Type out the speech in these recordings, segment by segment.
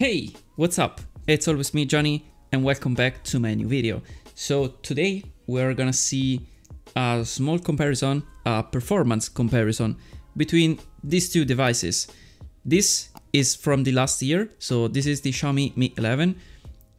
Hey, what's up? It's always me, Johnny, and welcome back to my new video. So today we're gonna see a small comparison, a performance comparison between these two devices. This is from the last year, so this is the Xiaomi Mi 11.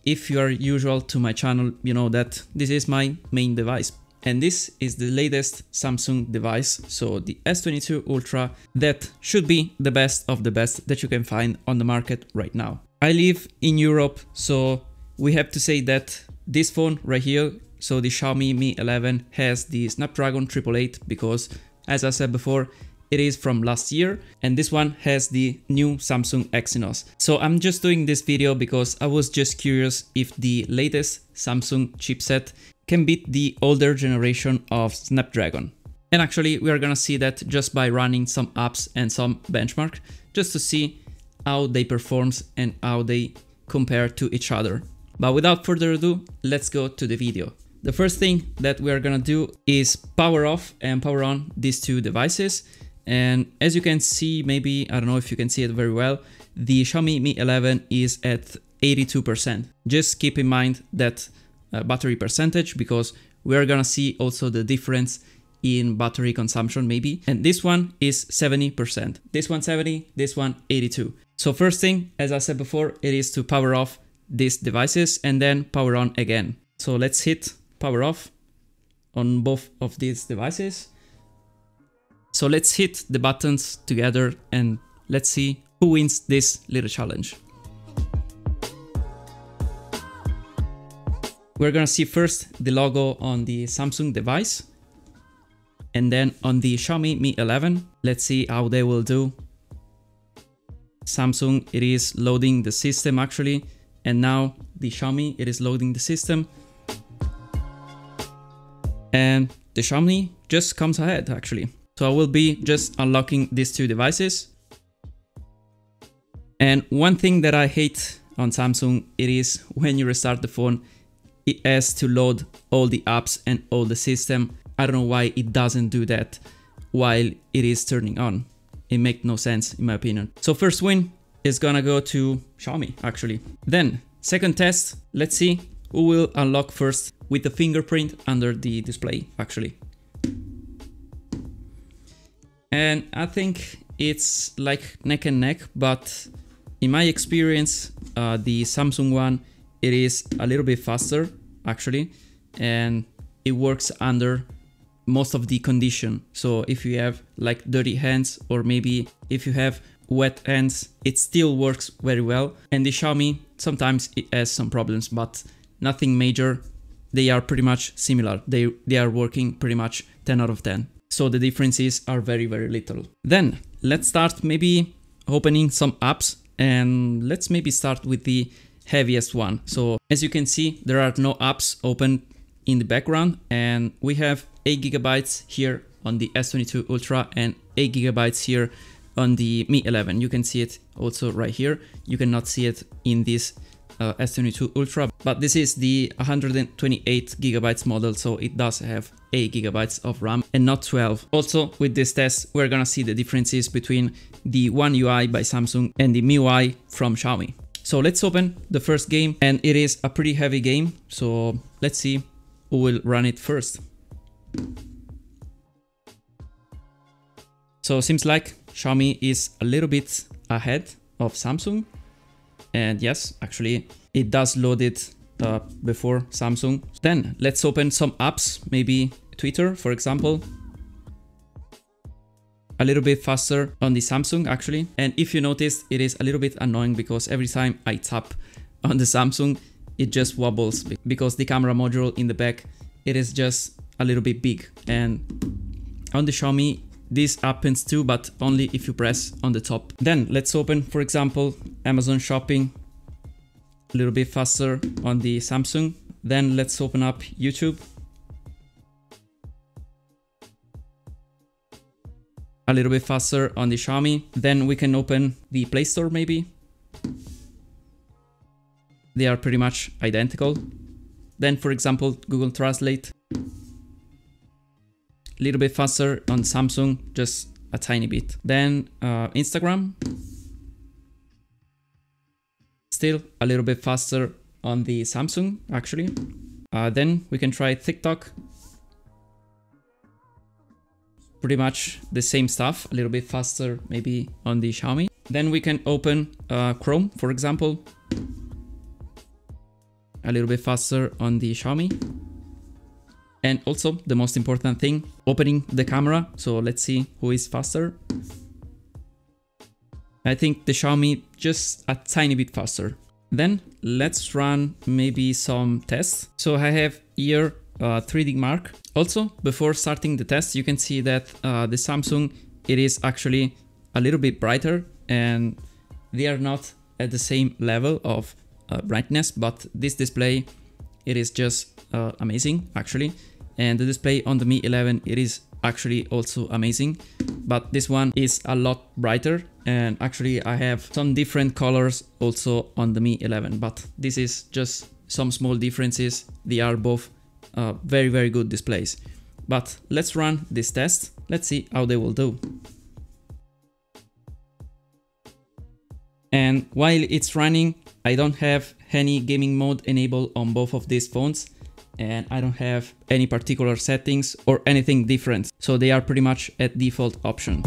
If you are usual to my channel, you know that this is my main device. And this is the latest Samsung device, so the S22 Ultra, that should be the best of the best that you can find on the market right now. I live in Europe, so we have to say that this phone right here, so the Xiaomi Mi 11, has the Snapdragon 888 because, as I said before, it is from last year, and this one has the new Samsung Exynos. So I'm just doing this video because I was just curious if the latest Samsung chipset can beat the older generation of Snapdragon. And actually we are gonna see that just by running some apps and some benchmark, just to see how they perform and how they compare to each other. But without further ado, let's go to the video. The first thing that we are gonna do is power off and power on these two devices. And as you can see, maybe, I don't know if you can see it very well, the Xiaomi Mi 11 is at 82%. Just keep in mind that battery percentage, because we are gonna see also the difference in battery consumption maybe. And this one is 70%. This one 70, this one 82. So first thing, as I said before, it is to power off these devices and then power on again. So let's hit power off on both of these devices. So let's hit the buttons together and let's see who wins this little challenge. We're gonna see first the logo on the Samsung device and then on the Xiaomi Mi 11. Let's see how they will do. Samsung, it is loading the system actually, and now the Xiaomi, it is loading the system. And the Xiaomi just comes ahead actually. So I will be just unlocking these two devices. And one thing that I hate on Samsung, it is when you restart the phone, it has to load all the apps and all the system. I don't know why it doesn't do that while it is turning on. It makes no sense in my opinion. So first win is gonna go to Xiaomi actually. Then second test, let's see who will unlock first with the fingerprint under the display actually. And I think it's like neck and neck, but in my experience, the Samsung one, it is a little bit faster actually, and it works under most of the condition. So if you have like dirty hands or maybe if you have wet hands, it still works very well. And the Xiaomi, sometimes it has some problems, but nothing major. They are pretty much similar. They are working pretty much 10 out of 10. So the differences are very, very little. Then let's start maybe opening some apps, and let's maybe start with the heaviest one. So as you can see, there are no apps open in the background, and we have 8 GB here on the S22 Ultra and 8 GB here on the Mi 11. You can see it also right here. You cannot see it in this S22 Ultra, but this is the 128 GB model, so it does have 8 GB of RAM and not 12. Also with this test, we're gonna see the differences between the One UI by Samsung and the MIUI from Xiaomi. So let's open the first game, and it is a pretty heavy game, so let's see who will run it first. So seems like Xiaomi is a little bit ahead of Samsung. And yes, actually it does load it before Samsung. Then let's open some apps, maybe Twitter, for example. A little bit faster on the Samsung actually. And if you notice, it is a little bit annoying because every time I tap on the Samsung, it just wobbles because the camera module in the back, it is just a little bit big. And on the Xiaomi, this happens too, but only if you press on the top. Then let's open, for example, Amazon Shopping, a little bit faster on the Samsung. Then let's open up YouTube. A little bit faster on the Xiaomi. Then we can open the Play Store maybe. They are pretty much identical. Then, for example, Google Translate. A little bit faster on Samsung, just a tiny bit. Then Instagram, still a little bit faster on the Samsung actually. Then we can try TikTok. Pretty much the same stuff, a little bit faster maybe on the Xiaomi. Then we can open Chrome, for example. A little bit faster on the Xiaomi. And also the most important thing, opening the camera. So let's see who is faster. I think the Xiaomi just a tiny bit faster. Then let's run maybe some tests. So I have here 3D Mark. Also, before starting the test, you can see that the Samsung, it is actually a little bit brighter and they are not at the same level of brightness, but this display, it is just amazing actually. And the display on the Mi 11, it is actually also amazing, but this one is a lot brighter. And actually I have some different colors also on the Mi 11, but this is just some small differences. They are both very, very good displays. But let's run this test. Let's see how they will do. And while it's running, I don't have any gaming mode enabled on both of these phones. And I don't have any particular settings or anything different. So they are pretty much at default option.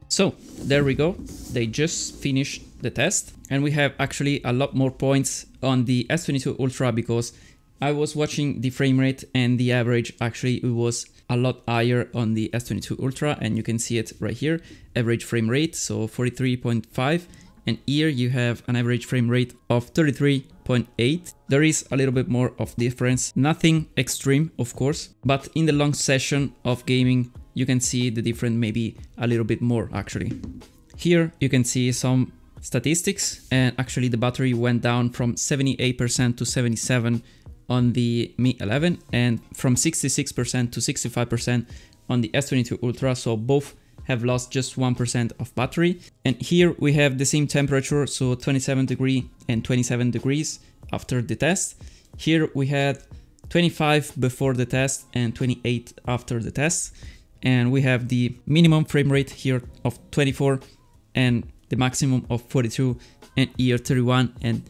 So there we go. They just finished the test and we have actually a lot more points on the S22 Ultra because I was watching the frame rate and the average actually it was a lot higher on the S22 Ultra, and you can see it right here, average frame rate, so 43.5, and here you have an average frame rate of 33.8. There is a little bit more of difference, nothing extreme of course, but in the long session of gaming you can see the difference maybe a little bit more actually. Here you can see some statistics, and actually the battery went down from 78% to 77% on the Mi 11 and from 66% to 65% on the S22 Ultra, so both have lost just 1% of battery. And here we have the same temperature, so 27 degrees and 27 degrees after the test. Here we had 25 before the test and 28 after the test, and we have the minimum frame rate here of 24 and the maximum of 42, and here 31 and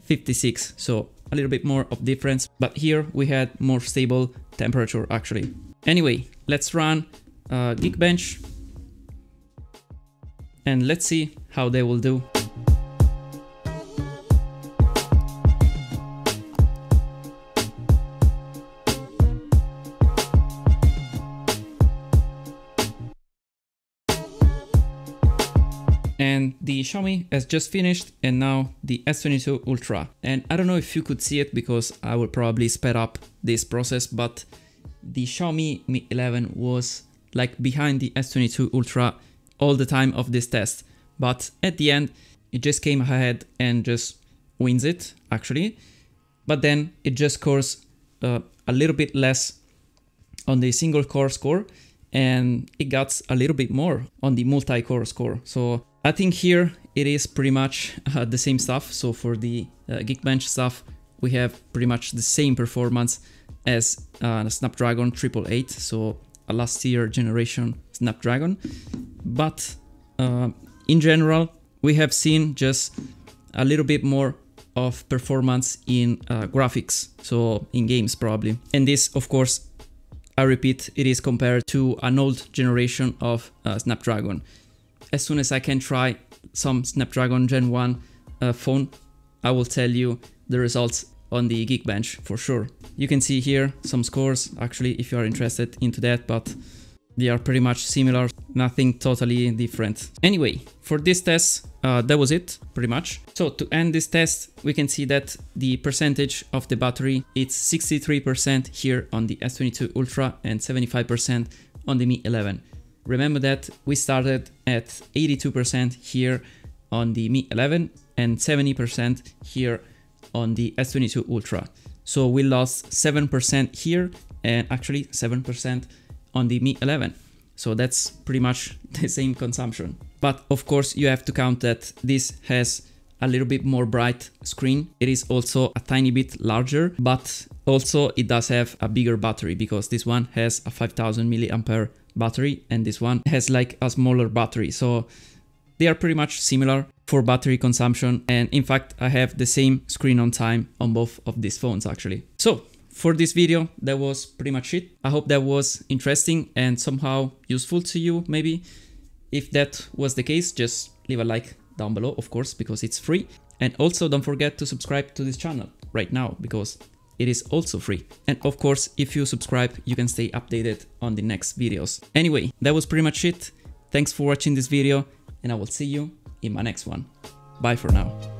56, so a little bit more of difference, but here we had more stable temperature actually. Anyway, let's run Geekbench and let's see how they will do. And the Xiaomi has just finished, and now the S22 Ultra. And I don't know if you could see it because I will probably sped up this process, but the Xiaomi Mi 11 was like behind the S22 Ultra all the time of this test. But at the end, it just came ahead and just wins it actually. But then it just scores a little bit less on the single core score, and it got a little bit more on the multi-core score. So I think here it is pretty much the same stuff. So for the Geekbench stuff, we have pretty much the same performance as Snapdragon 888, so a last year generation Snapdragon. But in general, we have seen just a little bit more of performance in graphics, so in games probably. And this, of course, I repeat, it is compared to an old generation of Snapdragon. As soon as I can try some Snapdragon Gen 1 phone, I will tell you the results on the Geekbench for sure. You can see here some scores actually if you are interested into that, but they are pretty much similar, nothing totally different. Anyway, for this test, that was it pretty much. So to end this test, we can see that the percentage of the battery, it's 63% here on the S22 Ultra and 75% on the Mi 11. Remember that we started at 82% here on the Mi 11 and 70% here on the S22 Ultra. So we lost 7% here and actually 7% on the Mi 11. So that's pretty much the same consumption. But of course you have to count that this has a little bit more bright screen. It is also a tiny bit larger, but also it does have a bigger battery because this one has a 5000 milliampere battery and this one has like a smaller battery. So they are pretty much similar for battery consumption. And in fact, I have the same screen on time on both of these phones actually. So for this video, that was pretty much it. I hope that was interesting and somehow useful to you maybe. If that was the case, just leave a like down below, of course, because it's free. And also don't forget to subscribe to this channel right now because it is also free. And of course, if you subscribe, you can stay updated on the next videos. Anyway, that was pretty much it. Thanks for watching this video and I will see you in my next one. Bye for now.